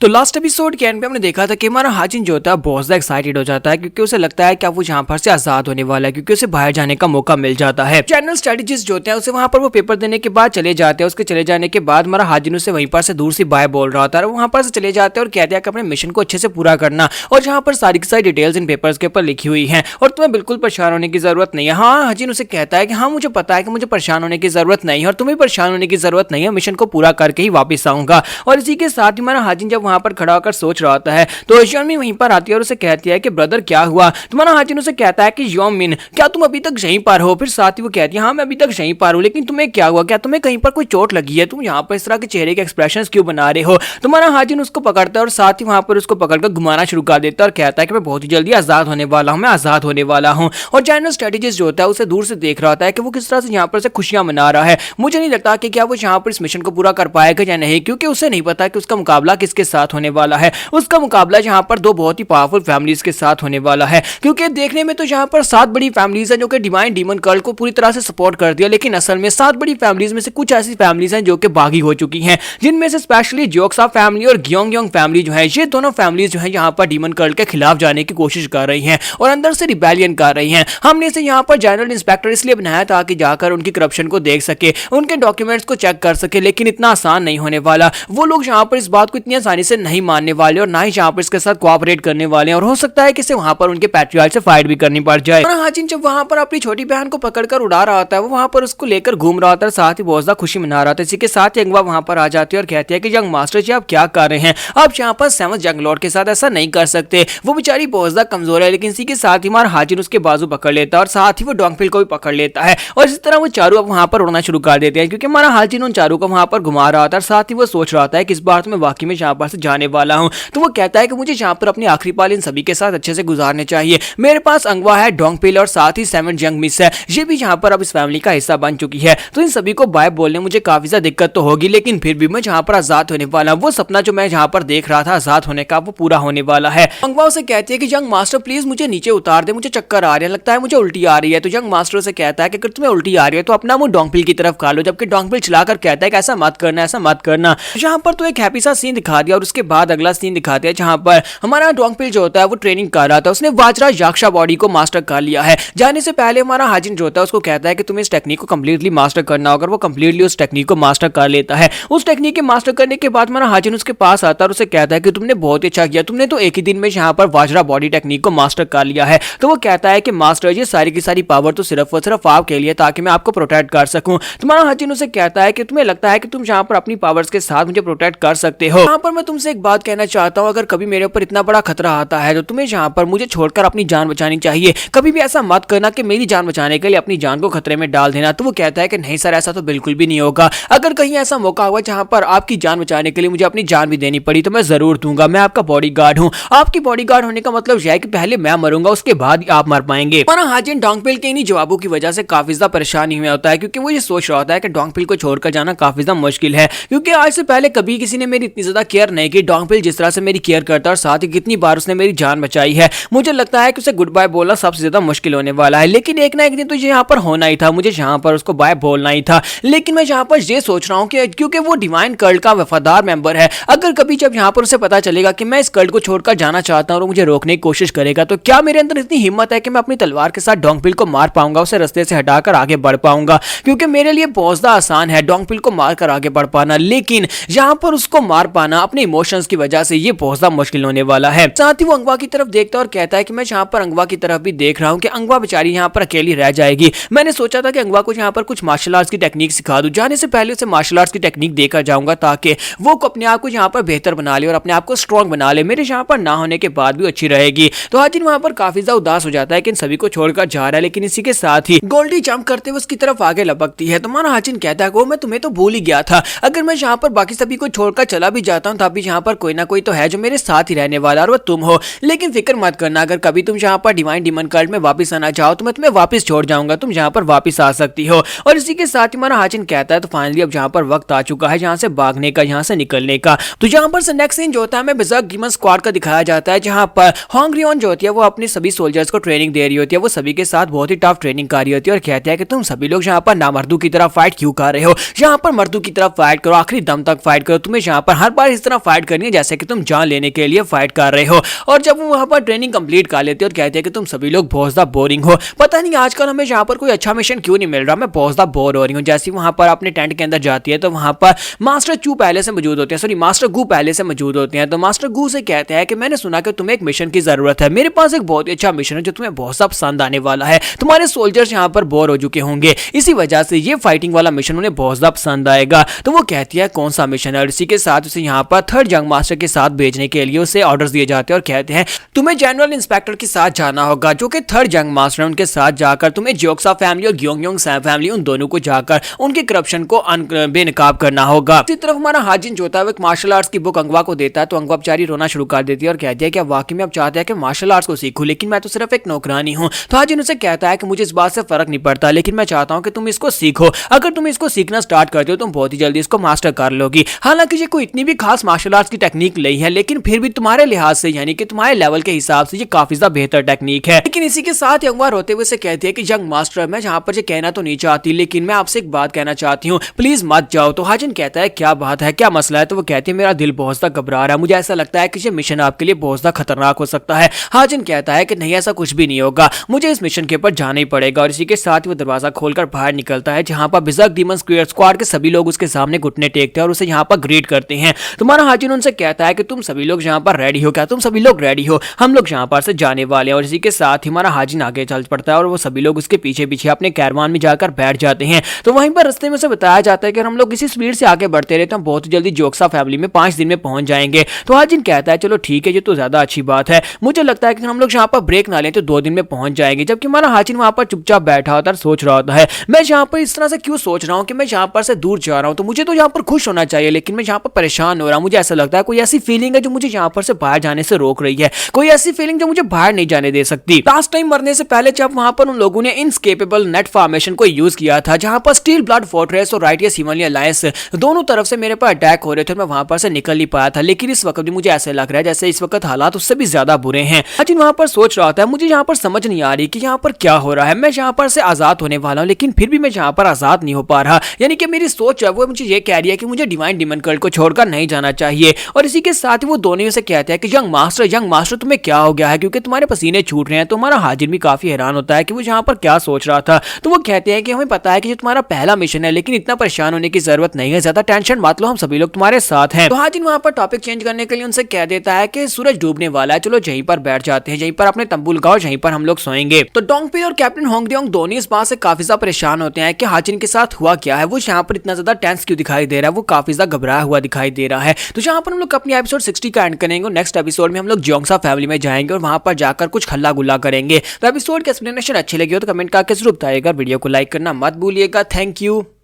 तो last episode के and पे हमने देखा था कि हमारा हाजिन जो होता है बहुत ज्यादा एक्साइटेड हो जाता है क्योंकि उसे लगता है कि अब वो यहाँ पर से आजाद होने वाला है क्योंकि उसे बाहर जाने का मौका मिल जाता है। जनरल स्ट्रेटेजिस्ट जो होते हैं उसे वहाँ पर वो पेपर देने के बाद चले जाते हैं। उसके चले जाने के बाद हमारा हाजिन उसे वहीं पर से दूर से बाय बोल रहा होता है। वहाँ पर से चले जाते हैं और कहते हैं कि अपने मिशन को अच्छे से पूरा करना और जहाँ पर सारी की सारी डिटेल्स इन पेपर्स के ऊपर लिखी हुई है और तुम्हें बिल्कुल परेशान होने की जरूरत नहीं है। हाँ, हाजिन उसे कहता है कि हाँ मुझे पता है कि मुझे परेशान होने की जरूरत नहीं है और तुम्हें परेशान होने की जरूरत नहीं है, मिशन को पूरा करके ही वापस आऊंगा। और इसी के साथ ही हमारा हाजिन जब वहाँ पर खड़ा होकर सोच रहा होता है तो यौमिन वहीं पर आती है और उसे कहती है कि ब्रदर क्या हुआ। तुम्हारा हाजिन उसे कहता है कि यौमिन क्या तुम अभी तक यहीं पर हो। फिर साथ ही वो कहती है हाँ मैं अभी तक यहीं पर हूँ, लेकिन तुम्हें क्या हुआ, क्या तुम्हें कहीं पर कोई चोट लगी है, तुम यहाँ पर इस तरह के चेहरे के एक्सप्रेशंस क्यों बना रहे हो। तुम्हारा हाजिन उसको पकड़ता है और साथ ही वहाँ पर उसको पकड़कर घुमाना शुरू कर देता है और कहता है कि मैं बहुत ही जल्दी आजाद होने वाला हूँ, मैं आजाद होने वाला हूँ। और जनरल स्ट्रेटेजिस्ट जो होता है उसे दूर से देख रहा होता है कि वो किस तरह से यहाँ पर से खुशियां मना रहा है। मुझे नहीं लगता कि क्या वो यहाँ पर इस मिशन को पूरा कर पाएगा या नहीं, क्योंकि उसे नहीं पता कि उसका मुकाबला किसके साथ होने वाला है। उसका मुकाबला यहाँ पर दो बहुत ही पावरफुल फैमिलीज के साथ होने वाला है, क्योंकि देखने में तो यहाँ पर 7 बड़ी फैमिलीज हैं जो कि डिवाइन डीमन कर्ल को पूरी तरह से सपोर्ट कर दिया, लेकिन असल में 7 बड़ी फैमिलीज में से कुछ ऐसी फैमिलीज हैं जो कि बागी हो चुकी हैं, जिनमें से स्पेशली जोक्सा फैमिली और ग्योंग फैमिली जो है, ये दोनों फैमिलीज जो है यहाँ पर डीमन कर्ल के खिलाफ जाने की कोशिश कर रही हैं और अंदर से रिबेलियन कर रही हैं। हमने इसे यहाँ पर जनरल इंस्पेक्टर इसलिए बनाया ताकि जाकर उनकी करप्शन को देख सके, उनके डॉक्यूमेंट्स को चेक कर सके, लेकिन इतना आसान नहीं होने वाला। वो लोग यहाँ पर इस बात को इतनी आसानी से नहीं मानने वाले और ना ही यहाँ पर इसके साथ कोऑपरेट करने वाले हैं और हो सकता है कि इसे वहां पर उनके पैट्रियट से फाइट भी करनी पड़ जाए। और हाजिन जब वहां पर अपनी छोटी बहन को पकड़कर उड़ा रहा होता है, वो वहां पर उसको लेकर घूम रहा होता है, साथ ही बहुत ज्यादा खुशी मना रहा था। इसी के साथ अंगवा वहां पर आ जाती है और कहती है कि यंग मास्टर जी आप क्या कर रहे हैं, आप यहाँ पर 7 जंग लॉर्ड के साथ ऐसा नहीं कर सकते, वो बेचारी बहुत ज्यादा कमजोर है। लेकिन इसी के साथ ही हमारा हाजिन उसके बाजू पकड़ लेता है और साथ ही वो डोंगफिल को भी पकड़ लेता है और इस तरह वो चारों अब वहां पर उड़ना शुरू कर देते हैं, क्योंकि हमारा हाजिन उन चारों को वहां पर घुमा रहा था और साथ ही वो सोच रहा था कि इस बार तो मैं वाकई में यहाँ पर से जाने वाला हूँ। तो वो कहता है कि मुझे यहाँ पर अपनी आखिरी पाल इन सभी के साथ अच्छे से गुजारने चाहिए। मेरे पास अंगवा है, डोंगपिल और साथ ही 7 जंग मिस है, ये भी यहाँ पर अब इस फैमिली का हिस्सा बन चुकी है। तो इन सभी को बाय बोलने मुझे काफी ज्यादा दिक्कत तो होगी, लेकिन फिर भी मैं जहाँ पर आजाद होने वाला हूँ, वो सपना जो मैं यहाँ पर देख रहा था आजाद होने का, वो पूरा होने वाला है। अंगवा उसे कहती है कि यंग मास्टर प्लीज मुझे नीचे उतार दे, मुझे चक्कर आ रहे हैं, लगता है मुझे उल्टी आ रही है। तो यंग मास्टर उसे कहता है कि अगर तुम्हें उल्टी आ रही है तो अपना मुंह डोंगपिल की तरफ खा लो, जबकि डोंगपिल चलाकर कहता है कि ऐसा मत करना, ऐसा मत करना। यहाँ पर तो एक हैप्पी सा सीन दिखा दिया और उसके बाद अगला सीन दिखाते हैं जहाँ पर हमारा डोंगपिल जो होता है वो ट्रेनिंग कर रहा था, उसने वाजरा याक्षा बॉडी को मास्टर कर लिया है। जाने से पहले हमारा हाजिन जो होता है उसको कहता है कि तुम्हें इस टेक्निक को कंप्लीटली मास्टर करना होगा। वो कंप्लीटली उस टेक्निक को मास्टर कर लेता है। उस टेक्निक के मास्टर करने के बाद हमारा हाजिन उसके पास आता है और उसे कहता है कि तुमने बहुत अच्छा किया, तुमने तो एक ही दिन में यहाँ पर वाजरा बॉडी टेक्निक को मास्टर कर लिया है। तो वो कहता है कि मास्टर ये सारी की सारी पावर तो सिर्फ और सिर्फ आपके लिए, ताकि मैं आपको प्रोटेक्ट कर सकूं। तुम्हारा हाजिन उसे कहता है कि तुम्हें लगता है कि तुम यहाँ पर अपनी पावर्स के साथ मुझे प्रोटेक्ट कर सकते हो। यहाँ पर मैं तुमसे एक बात कहना चाहता हूँ, अगर कभी मेरे ऊपर इतना बड़ा खतरा आता है तो तुम्हें यहाँ पर मुझे छोड़कर अपनी जान बचानी चाहिए। कभी भी ऐसा मत करना कि मेरी जान बचाने के लिए अपनी जान को खतरे में डाल देना। तो वो कहता है कि नहीं सर, ऐसा तो बिल्कुल भी नहीं होगा। अगर कहीं ऐसा मौका हुआ जहाँ पर आपकी जान बचाने के लिए मुझे अपनी जान भी देनी पड़ी तो मैं जरूर दूंगा। मैं आपका बॉडीगार्ड हूँ। आपकी बॉडीगार्ड होने का मतलब यह है कि पहले मैं मरूंगा, उसके बाद आप मर पाएंगे। हमारा हाजिन डोंगपिल के इन्हीं जवाबों की वजह से काफी ज्यादा परेशानी में होता है, क्योंकि वो ये सोच रहा होता है कि डोंगपिल को छोड़कर जाना काफी ज्यादा मुश्किल है, क्योंकि आज से पहले कभी किसी ने मेरी इतनी ज्यादा केयर नहीं की। डोंगपिल जिस तरह से मेरी केयर करता है और साथ ही कितनी बार उसने मेरी जान बचाई है, मुझे लगता है कि उसे गुड बाय बोलना सबसे ज्यादा मुश्किल होने वाला है। लेकिन एक ना एक दिन तो यहाँ पर होना ही था, मुझे यहाँ पर उसको बाय बोलना ही था। लेकिन मैं यहाँ पर ये सोच रहा हूँ कि क्योंकि वो डिवाइन कर्ल्ड का वफादार मेंबर है, अगर कभी जब यहाँ पर उसे पता चलेगा कि मैं इस कर्ल्ड को छोड़कर जाना चाहता हूँ और मुझे रोकने की कोशिश करेगा, तो क्या मेरे अंदर इतनी हिम्मत है कि मैं अपनी तलवार के साथ डोंगपिल को मार पाऊंगा, उसे रास्ते से हटाकर आगे बढ़ पाऊंगा। क्योंकि मेरे लिए बहुत ज्यादा आसान है डोंगपिल को मारकर आगे बढ़ पाना, लेकिन यहाँ पर उसको मार पाना अपने इमोशंस की वजह से ये बहुत ज्यादा मुश्किल होने वाला है। साथ ही वो अंगवा की तरफ देखता है और कहता है कि मैं यहाँ पर अंगवा की तरफ भी देख रहा हूँ कि अंगवा बेचारी यहाँ पर अकेली रह जाएगी। मैंने सोचा था कि अंगवा को यहाँ पर कुछ मार्शल आर्ट्स की टेक्निक सिखा दूं। जाने से पहले उसे मार्शल आर्ट्स की टेक्निक देकर जाऊंगा ताकि वो अपने आप को यहाँ पर बेहतर बना ले और अपने आप को स्ट्रॉन्ग बना ले, मेरे यहाँ पर ना होने के बाद भी अच्छी रहेगी। तो हाजिन वहां पर काफी ज्यादा उदास हो जाता है कि इन सभी को छोड़कर जा रहा है, लेकिन इसी के साथ ही गोल्डी जंप करते हुए उसकी तरफ आगे लपकती है। तुम्हारा हाजिन कहता है मैं तुम्हें तो भूल ही गया था, अगर मैं यहाँ पर बाकी सभी को छोड़कर चला भी जाता हूँ तब भी यहाँ पर कोई ना कोई तो है जो मेरे साथ ही रहने वाला और वो तुम हो। लेकिन फिक्र मत करना, अगर कभी तुम यहाँ पर डिवाइन डीमन कर्ल्ड में वापस आना चाहो तो मैं तुम्हें वापस छोड़ जाऊंगा, तुम यहाँ पर वापस आ सकती हो। और इसी के साथ ही हमारा हाजिन कहता है तो फाइनली अब यहाँ पर वक्त आ चुका है यहाँ से भागने का, यहाँ से निकलने का। तो यहाँ पर से नेक्स्ट सीन जो होता है हमें बिजर्क डीमन स्क्वाड का दिखाया जाता है, जहाँ पर होंगरियन जो होती है वो अपने सभी सोल्जर्स को ट्रेनिंग दे रही होती है। वो सभी के साथ बहुत ही टफ ट्रेनिंग कर रही होती है और कहते हैं कि तुम सभी लोग यहाँ पर नामर्दों की तरफ फाइट क्यों कर रहे हो, यहाँ पर मर्दों की तरफ फाइट करो, आखिरी दम तक फाइट करो, तुम्हें यहाँ पर हर बार इस तरह फाइट करनी है जैसे कि तुम जान लेने के लिए फाइट कर रहे हो। और जब वो वहां पर ट्रेनिंग कंप्लीट कर लेते हैं और कहते हैं कि तुम सभी लोग बहुत ज्यादा बोरिंग हो, पता नहीं आजकल हमें यहाँ पर कोई अच्छा मिशन क्यों नहीं मिल रहा, मैं बहुत ज्यादा बोर हो रही हूँ। जैसे वहां पर अपने टेंट के अंदर जाती है तो वहां पर मास्टर चू पहले से मौजूद होते हैं, सॉरी मास्टर गू पहले से मौजूद होते हैं। तो मास्टर गू से कहते हैं कि मैंने सुना कि तुम्हें एक मिशन की जरूरत है, मेरे पास एक बहुत ही अच्छा मिशन है जो तुम्हें बहुत सा पसंद आने वाला है, तुम्हारे सोल्जर्स यहाँ पर बोर हो चुके होंगे, इसी वजह से ये फाइटिंग वाला मिशन उन्हें बहुत ज्यादा पसंद आएगा। तो वो कहती है कौन सा मिशन है, और इसी के साथ उसे यहाँ पर थर्ड जंग मास्टर के साथ भेजने के लिए उसे ऑर्डर्स दिए जाते हैं और कहते हैं तुम्हें जनरल इंस्पेक्टर के साथ जाना होगा जो कि थर्ड जंग मास्टर है, उनके साथ जाकर तुम्हें जोक्सा फैमिली और ग्योंग सैम फैमिली उन दोनों को जाकर उनके करप्शन को बेनकाब करना होगा। इसी तरफ हमारा हाजिन जो है वो एक मार्शल आर्ट्स की बुक अंगवा को देता है, तो अंगवा बेचारी रोना शुरू कर देती है और कहती है कि वाकई में अब चाहते हैं कि मार्शल आर्ट्स को सीखूं, लेकिन मैं तो सिर्फ एक नौकरानी हूं। तो हाजिन उसे कहता है कि मुझे इस बात से फर्क नहीं पड़ता, लेकिन मैं चाहता हूं कि तुम इसको सीखो, अगर तुम इसको सीखना स्टार्ट करते हो तुम बहुत ही जल्दी इसको मास्टर कर लोगी। हालांकि ये कोई इतनी भी खास मार्शल आर्ट्स की टेक्निक नहीं है, लेकिन फिर भी तुम्हारे लिहाज से यानी कि तुम्हारे लेवल के हिसाब से ये काफी ज्यादा बेहतर टेक्निक है। लेकिन इसी के साथ अंगवा रोते हुए से कहती है कि जंग मास्टर मैं यहाँ पर कहना तो नहीं चाहती, लेकिन मैं आपसे एक बात कहना चाहती हूँ, प्लीज मत जाओ। तो हाजिन कहता है क्या बात है, क्या मसला है? तो वो कहती है मेरा दिल बहुत ज्यादा घबरा रहा है, मुझे ऐसा लगता है कि ये मिशन आपके लिए बहुत ज्यादा खतरनाक हो सकता है। हाजिन कहता है कि नहीं ऐसा कुछ भी नहीं होगा, मुझे इस मिशन के ऊपर जाना ही पड़ेगा। और इसी के साथ वो दरवाजा खोलकर बाहर निकलता है जहां पर बिजर्क डीमन स्क्वाड के सभी लोग उसके सामने घुटने टेकते हैं और उसे यहाँ पर ग्रीट करते हैं। तुम्हारा हाजिन उनसे कहता है कि तुम सभी लोग यहाँ पर रेडी हो क्या, तुम सभी लोग रेडी हो, हम लोग यहाँ पर से जाने वाले हैं। और इसी के साथ हमारा हाजिन आगे चल पड़ता है और वो सभी लोग उसके पीछे पीछे अपने कैरवान में जाकर बैठ जाते हैं। तो वहीं पर रास्ते में से बताया जाता है कि हम लोग इसी स्पीड से आगे बढ़ते रहे तो हम बहुत जल्दी जोक्सा फैमिली में 5 दिन में पहुंच जाएंगे। तो हाजिन कहता है चलो ठीक है, ये तो ज्यादा अच्छी बात है, मुझे लगता है कि हम लोग यहाँ पर ब्रेक ना लें तो 2 दिन में पहुंच जाएंगे। जबकि हमारा हाजिन वहां पर चुपचाप बैठा होता है, सोच रहा होता है मैं यहाँ पर इस तरह से क्यों सोच रहा हूँ कि मैं यहाँ पर से दूर जा रहा हूँ, तो मुझे तो यहाँ पर खुश होना चाहिए, लेकिन मैं यहाँ पर परेशान हो रहा हूँ। मुझे ऐसा लगता है कोई ऐसी फीलिंग है जो मुझे यहाँ पर से बाहर जाने से रोक रही है, कोई ऐसी फीलिंग जो मुझे बाहर नहीं जाने दे सकती। लास्ट टाइम मरने से पहले जब वहां पर उन लोगों ने इनस्केपेबल नेट फॉर्मेशन को यूज किया था, जहां पर स्टील ब्लड फोर्ट्रेस और राइटियस हिमालय अलायंस दोनों तरफ से मेरे पर अटैक हो रहे थे, मैं वहां पर से निकल नहीं पाया था। लेकिन इस वक्त भी मुझे ऐसा लग रहा है जैसे इस वक्त हालात उससे भी ज्यादा बुरे हैं। हाजिन वहां पर सोच रहा था मुझे यहाँ पर समझ नहीं आ रही कि यहाँ पर क्या हो रहा है, मैं यहाँ पर से आजाद होने वाला हूँ लेकिन फिर भी मैं यहाँ पर आजाद नहीं हो पा रहा, यानी कि मेरी सोच है वो मुझे ये कह रही है कि मुझे डिवाइन डीमन कल्ट को छोड़कर नहीं जाना चाहिए। और इसी के साथ ही वो दोनों से कहते हैं कि यंग मास्टर तुम्हें क्या हो गया है, क्योंकि तुम्हारे पसीने छूट रहे हैं। तो हमारा हाजिन भी काफी हैरान होता है कि वो यहाँ पर क्या सोच रहा था। तो वो कहते हैं कि हमें पता है कि ये तुम्हारा पहला मिशन है, लेकिन इतना परेशान होने की जरूरत नहीं है, ज्यादा टेंशन मत लो, हम सभी लोग तुम्हारे साथ हैं। तो हाजिन वहां पर टॉपिक चेंज करने के लिए उनसे कह देता है कि सूरज डूबने वाला है, चलो यहीं पर बैठ जाते हैं, यहीं पर अपने तंबू लगाओ, यहीं पर हम लोग सोएंगे। तो डोंगपी और कैप्टन होंगडियोंग दोनों इस बात से काफी ज्यादा परेशान होते हैं कि हाजिन के साथ हुआ क्या है, वो यहाँ पर इतना ज्यादा टेंस क्यों दिखाई दे रहा है, वो काफी ज्यादा घबराया हुआ दिखाई दे रहा है। तो यहाँ पर हम लोग अपनी एपिसोड 60 का एंड करेंगे। नेक्स्ट एपिसोड में हम लोग जोंगसा फैमिली में जाएंगे और वहां पर जाकर कुछ हल्ला गुल्ला करेंगे। तो एपिसोड के एक्सप्लेनेशन अच्छे लगे हो तो कमेंट करके जरूर बताइएगा, वीडियो को लाइक करना मत भूलिएगा। Thank you.